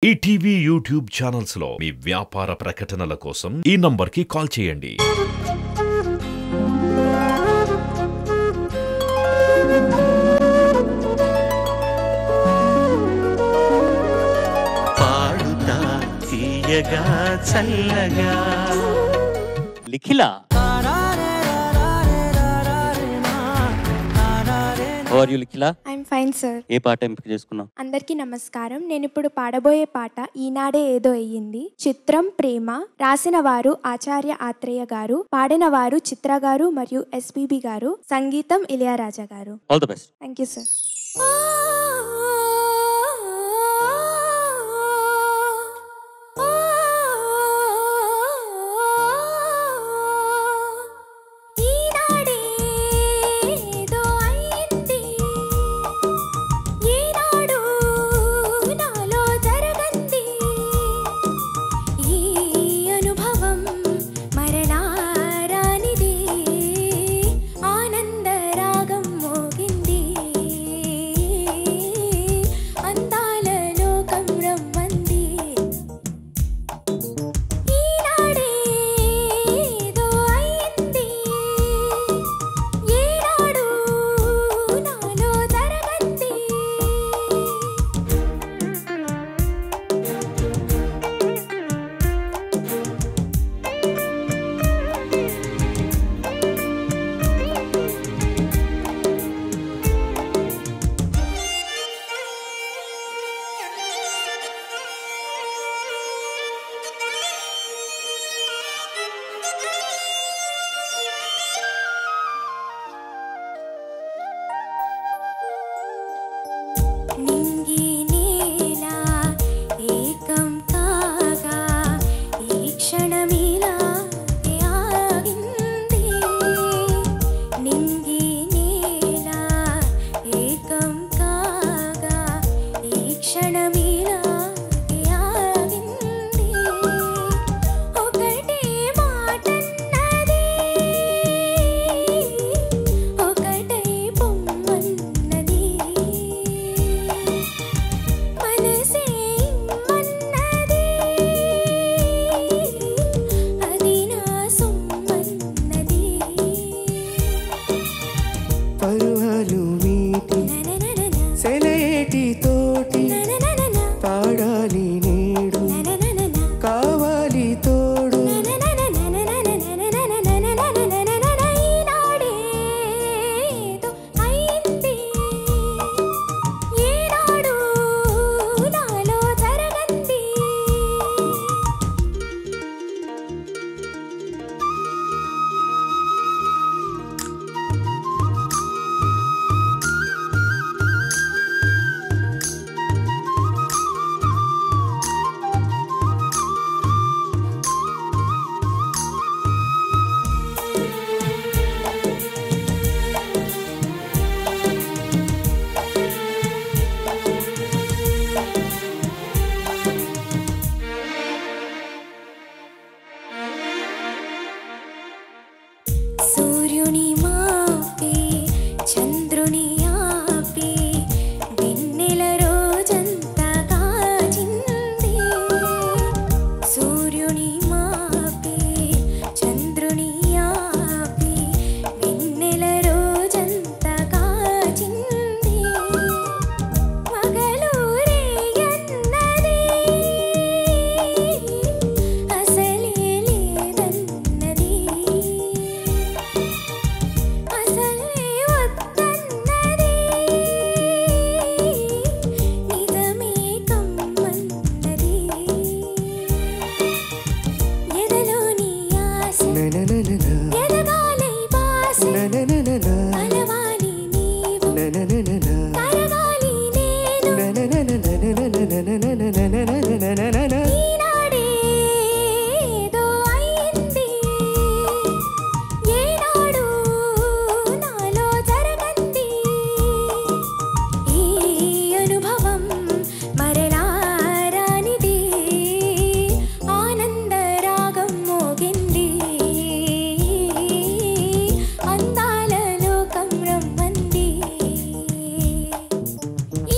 ETV YouTube channels లో మీ వ్యాపార ప్రకటనల కోసం ఈ నంబర్కి కాల్ చేయండి. పాడుతా తీయగా చల్లగా Likhila how are you Likhila? I'm fine sir. ఏ పాట ఎంపిక చేసుకున్నావు? అందరికీ నమస్కారం. నేను ఇప్పుడు పాడబోయే పాట ఈనాడే ఏదో అయ్యింది. చిత్రం ప్రేమ. రాసిన వారు ఆచార్య ఆత్రేయ గారు, పాడిన వారు చిత్ర గారు మరియు ఎస్పీబీ గారు, సంగీతం ఇళయరాజా గారు. All the best. Thank you sir.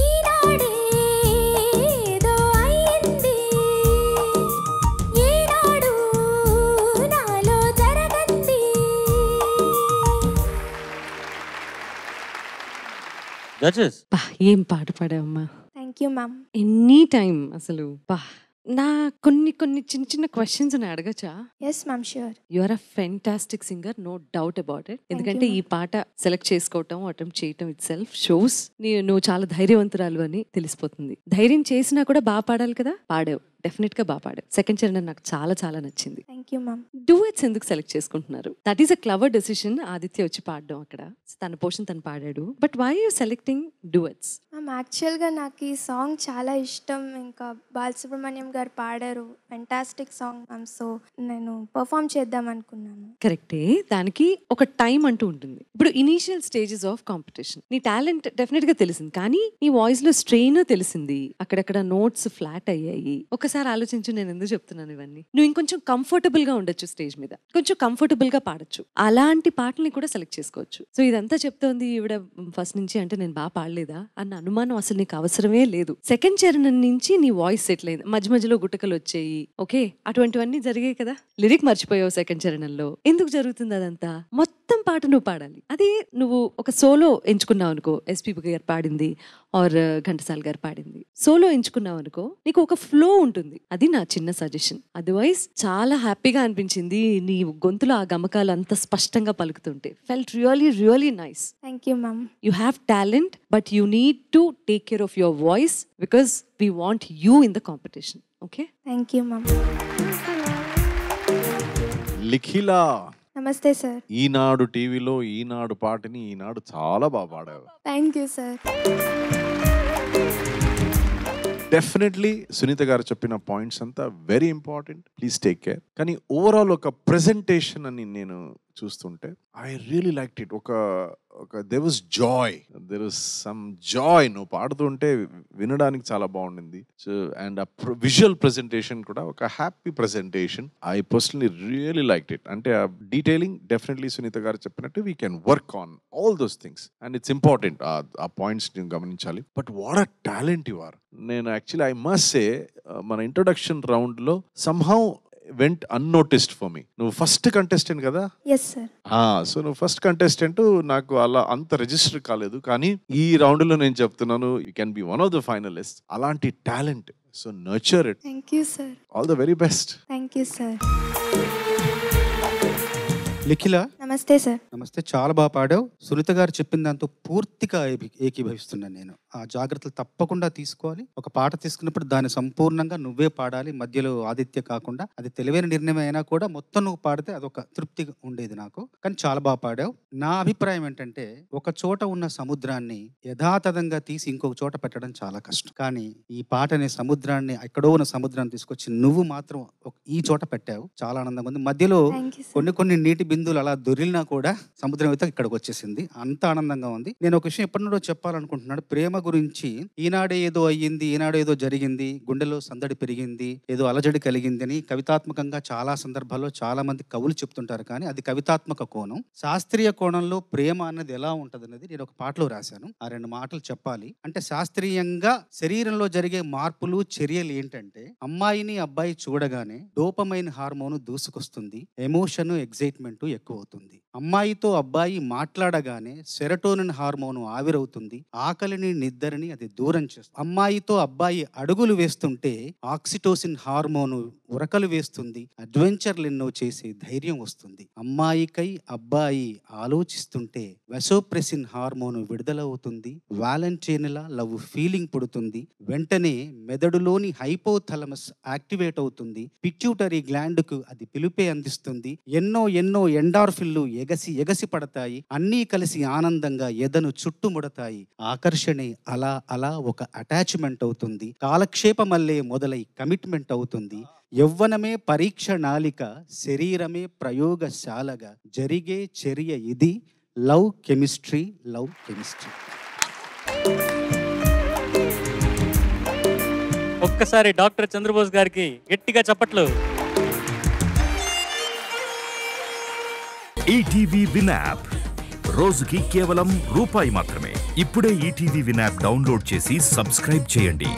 ఈనాడే ఏదో అయింది. జడ్జెస్ ఏం పాట పాడావమ్మా. Thank you ma'am. Any time అసలు నా కొన్ని చిన్న చిన్న క్వశ్చన్స్ అడగచ్చా? Yes ma'am, sure. You are a fantastic singer, no doubt about it. ఎందుకంటే ఈ పాట సెలెక్ట్ చేసుకోవటం, అటెంప్ట్ చేయటం ఇట్ సెల్ఫ్ షోస్ నువ్వు చాలా ధైర్యవంతురాలు అని తెలిసిపోతుంది. ధైర్యం చేసినా కూడా బాగా పాడాలి కదా, పాడావు, డెఫినెట్ గా బాగా పాడావు. సెకండ్ చరణం నాకు చాలా చాలా నచ్చింది. Thank you ma'am. డూయట్స్ ఎందుకు సెలెక్ట్ చేసుకుంటున్నారు? That is a clever decision. Aditya వచ్చి పాడడం అక్కడ, తన పోర్షన్ తను పాడాడు. But why you selecting duets? Ma'am, యాక్చువల్గా నాకు ఈ సాంగ్ చాలా ఇష్టం. ఇంకా బాలసుబ్రహ్మణ్యం గారు పాడారు, ఫెంటాస్టిక్ సాంగ్ మ్యామ్. సో నేను పర్ఫామ్ చేద్దాం అనుకున్నాను. కరెక్టే, దానికి ఒక టైం అంటూ ఉంటుంది. ఇప్పుడు ఇనీషియల్ స్టేజెస్ ఆఫ్ కాంపిటీషన్ నీ టాలెంట్ డెఫినెట్ గా తెలిసింది, కానీ నీ వాయిస్ లో స్ట్రెయిన్ తెలిసింది, అక్కడక్కడ నోట్స్ ఫ్లాట్ అయ్యాయి. ఒకసారి ఆలోచించు, నేను ఎందుకు చెప్తున్నాను ఇవన్నీ. నువ్వు ఇంకొంచెం కంఫర్టబుల్ గా ఉండొచ్చు, స్టేజ్ మీద కొంచెం కంఫర్టబుల్ గా పాడొచ్చు, అలాంటి పాటల్ని కూడా సెలెక్ట్ చేసుకోవచ్చు. సో ఇదంతా చెప్తోంది ఈవిడ ఫస్ట్ నుంచి, అంటే నేను బాగా పాడలేదా అన్న అనుమానం అసలు నీకు అవసరమే లేదు. సెకండ్ చరణం నుంచి నీ వాయిస్ సెటిల్ అయింది, మధ్య మధ్యలో గుట్టకలు వచ్చాయి, ఓకే, అటువంటివన్నీ జరిగాయి కదా. లిరిక్ మర్చిపోయావు సెకండ్ చరణంలో, ఎందుకు జరుగుతుంది అదంతా? మొత్తం పాట నువ్వు పాడాలి. అది నువ్వు ఒక సోలో ఎంచుకున్నావు అనుకో, ఎస్పీబీ గారు పాడింది ఆర్ ఘంటసాల గారు పాడింది, సోలో ఎంచుకున్నావు అనుకో, నీకు ఒక ఫ్లో ఉంటుంది. అది నా చిన్న సజెషన్. అదర్వైజ్ చాలా హ్యాపీగా అనిపించింది నీ గొంతులో ఆ గమకాలు అంత స్పష్టంగా పలుకుతుంటే. Felt really really nice. Thank you ma'am. You have talent, but you need to take care of your voice because we want you in the competition. Okay? Thank you ma'am. Likhila, నమస్తే సార్. ఈనాడు టీవీలో ఈనాడు పాటని ఈనాడు చాలా బాగా పాడావు. Thank you sir. Definitely Sunitha గారు చెప్పిన పాయింట్స్ అంతా very important, please take care. కానీ ఓవరాల్ ఒక ప్రెజెంటేషన్ అని నేను చూస్తుంటే I really like it. There was joy, there was some joy. నువ్వు పాడుతుంటే వినడానికి చాలా బాగుండింది. సో అండ్ ఆ విజువల్ ప్రెజెంటేషన్ కూడా ఒక happy presentation. I personally really like it. అంటే ఆ డీటెయిలింగ్ డెఫినెట్లీ సునీత గారు చెప్పినట్టు we can work on all those things and it's important. ఆ పాయింట్స్ నేను గమనించాలి. But what a talent you are. నేను యాక్చువల్లీ ఐ మస్ట్ సే మన ఇంట్రొడక్షన్ రౌండ్ లో somehow went unnoticed for me. నువ్వు ఫస్ట్ కంటెస్టెంట్ కదా? Yes sir. So నువ్వు first contestant, నాకు అలా అంత రిజిస్టర్ కాలేదు. కానీ ఈ రౌండ్ లో నేను చెప్తున్నాను, you can be one of the finalist. అలాంటి talent, so nurture it. Thank you sir. All the very best. Thank you sir. Likhila, నమస్తే సార్. నమస్తే. చాలా బాగా పాడావు. సునీత గారు చెప్పిన దాంతో పూర్తిగా ఏకీభవిస్తున్నాను నేను. ఆ జాగ్రత్తలు తప్పకుండా తీసుకోవాలి. ఒక పాట తీసుకున్నప్పుడు దాన్ని సంపూర్ణంగా నువ్వే పాడాలి, మధ్యలో ఆదిత్య కాకుండా. అది తెలివైన నిర్ణయం అయినా కూడా మొత్తం నువ్వు పాడితే అదొక తృప్తి ఉండేది నాకు. కానీ చాలా బాగా పాడావు. నా అభిప్రాయం ఏంటంటే, ఒక చోట ఉన్న సముద్రాన్ని యథాతథంగా తీసి ఇంకొక చోట పెట్టడం చాలా కష్టం. కానీ ఈ పాట అనే సముద్రాన్ని, ఎక్కడో ఉన్న సముద్రాన్ని తీసుకొచ్చి నువ్వు మాత్రం ఈ చోట పెట్టావు. చాలా ఆనందంగా ఉంది. మధ్యలో కొన్ని నీటి బిందువులు అలా దొరిలినా కూడా సముద్రం అయితే ఇక్కడికి వచ్చేసింది. అంత ఆనందంగా ఉంది. నేను ఒక విషయం ఎప్పటి నుండో చెప్పాలనుకుంటున్నాను. ప్రేమ గురించి ఈనాడే ఏదో అయ్యింది, ఈనాడే ఏదో జరిగింది, గుండెలో సందడి పెరిగింది, ఏదో అలజడి కలిగింది అని కవితాత్మకంగా చాలా సందర్భాల్లో చాలా మంది కవులు చెప్తుంటారు. కానీ అది కవితాత్మక కోణం. శాస్త్రీయ కోణంలో ప్రేమ అన్నది ఎలా ఉంటది అనేది నేను ఒక పాటలో రాశాను. ఆ 2 మాటలు చెప్పాలి. అంటే శాస్త్రీయంగా శరీరంలో జరిగే మార్పులు, చర్యలు ఏంటంటే, అమ్మాయిని అబ్బాయి చూడగానే డోపమైన్ హార్మోన్ దూసుకొస్తుంది, ఎమోషన్, ఎగ్జైట్మెంట్ ఎక్కువ అవుతుంది. అమ్మాయితో అబ్బాయి మాట్లాడగానే సెరటోనిన్ హార్మోన్ ఆవిరవుతుంది, ఆకలిని నిద్రని అది దూరం చేస్తుంది. అమ్మాయితో అబ్బాయి అడుగులు వేస్తుంటే ఆక్సిటోసిన్ హార్మోన్ ఉరకలు వేస్తుంది, అడ్వెంచర్లు ఎన్నో చేసే ధైర్యం వస్తుంది. అమ్మాయికై అబ్బాయి ఆలోచిస్తుంటే వెసోప్రెసిన్ హార్మోన్ విడుదలవుతుంది, వాలంటైన్లా లవ్ ఫీలింగ్ పుడుతుంది. వెంటనే మెదడులోని హైపోథలమస్ యాక్టివేట్ అవుతుంది, పిట్యూటరీ గ్లాండ్ కు అది పిలుపే అందిస్తుంది. ఎన్నో ఎండార్ఫిన్లు ఎగసి పడతాయి. అన్నీ కలిసి ఆనందంగా ఎదను చుట్టుముడతాయి. ఆకర్షణే అలా ఒక అటాచ్మెంట్ అవుతుంది. కాలక్షేపమల్లే మొదలై కమిట్మెంట్ అవుతుంది. యవ్వనమే పరీక్ష నాలిక, శరీరమే ప్రయోగశాలగా జరిగే చర్య ఇది. Love chemistry. ఒక్కసారి డాక్టర్ చంద్రబోస్ గారికి గట్టిగా చప్పట్లు. ఈటీవీ విన్ యాప్ రోజుకి కేవలం రూపాయి మాత్రమే. ఇప్పుడే ఈటీవీ విన్ యాప్ డౌన్లోడ్ చేసి సబ్స్క్రైబ్ చేయండి.